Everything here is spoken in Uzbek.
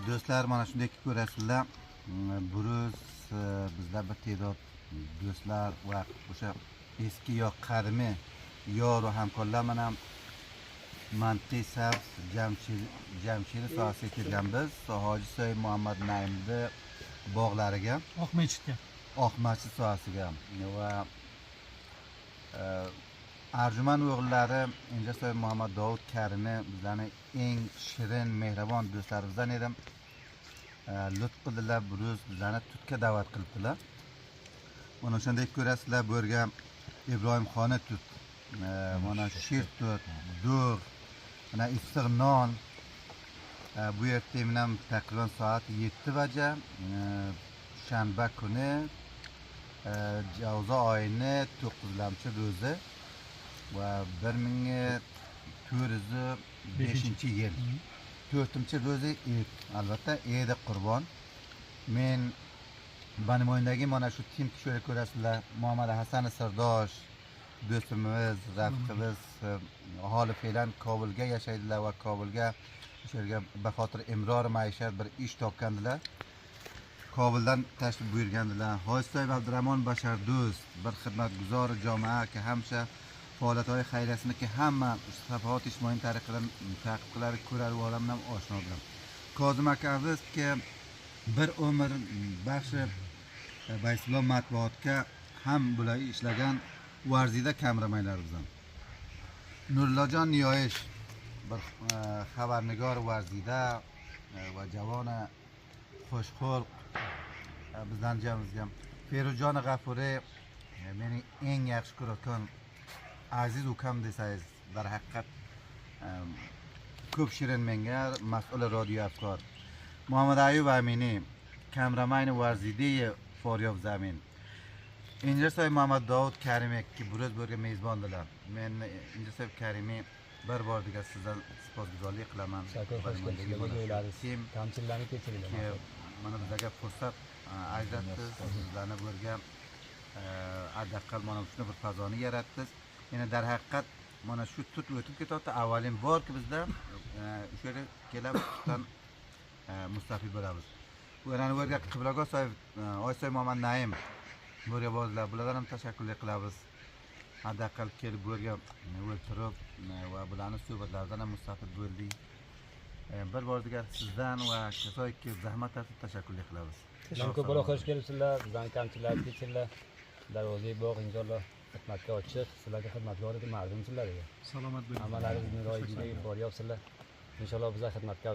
Do'stlar, mana shunday ko'rasizlar. Buruz bizlar bir ta'dod do'stlar va o'sha eski yo qadimiy yor va hamkorlar bilan Mantiqiy Sabz Jamshiri sohasiga kelganmiz. Hoji Soy Muhammad Naimni bog'lariga, Oqmachit sohasiga va Arjuman o'g'illari Injasoy Muhammad Davud Karimni bizlarning eng shirin, mehribon do'stlarimizdan edi. Lutf qildilar, buruz bizlarni tutga da'vat qilibdilar. Mana shunday ko'rasizlar, bu yerga Ibrohim Xoni tut, mana shir tut, dur, mana issiq non. Bu yerda men taqriban soat 7 baja shanba kuni Javzo oyini 9-ro'zi va 1405-yil 4-ro'zi Eid. Albatta Eid Qurbon. Men Banimoyindagi mana shu tim kishini ko'rasizlar. Muhammad Hasan Sirdosh do'stimiz, rafiqimiz aholi fe'lan Kobulga yashaydilar va Kobulga o'sherga baxotir imror maishat bir ish topgandilar. Kobuldan tashrif buyurgandilar. Hojisoy Abdurahmon Bashardo'st bir xizmatguzor jamoa ki hamsha faoliyatlar xayriyasini ki hamma safohat ijtimoiy tariqadan ta'qib qilar, ko'rar va olamdan oshnodir. Kozim akamiz ki bir umr baxshi Baysullo matbuotga ham bular ishlagan varzida kamramaylarimizdan. Nurillajon Niyoyesh bir xabarnigor varzida va javona xushxulq bizdan jamimizga. Feruzjon G'afuriy mening eng yaxshi ko'rayotgan aziz ukam desangiz, dar haqiqat ko'p shirin menga mas'ul radio afkor. Muhammad Ayub Amini kameramayni varzidai Foryob Zamin. Injasoy Muhammad Davud Karimov ki buruz bo'lga mezbondilar. Men Injasoy Karimiy bir bor degan sizdan sipotguzorlik qilaman. Kamchiliklarni kechiring. Mana bizlarga fursat ajratdi, sizlarni bo'lga adaqal mana shuni bir fazoni yaratdi. Yana dar haqiqat mana shu tut o'tib ketyapti. Avvalin borki bizda o'sha yerga kelib tutdan mustafid bo'lamiz. Bu yana o'rga Qiblagoh sohib Oysoy Muhammad Naim bo'rga bordilar. Bulardan ham tashakkur qilamiz. Adaqal kelib bo'rga o'tirib va bularni suhbatlaridan ham mustafid bo'ldik. Bir bor degan sizdan va kasoyki zahmat tortib tashakkur qilamiz. Ko'p bo'la xush kelibsizlar. Bizdan kamchiliklar kechiringlar. Darvoza bog' inshaalloh xizmatga ochiq. Sizlarga xizmatkor etib mardumsizlar. Salomat bo'ling. Ammalaringizni ro'yiga boryapsizlar. Inshaalloh bizlar xizmatga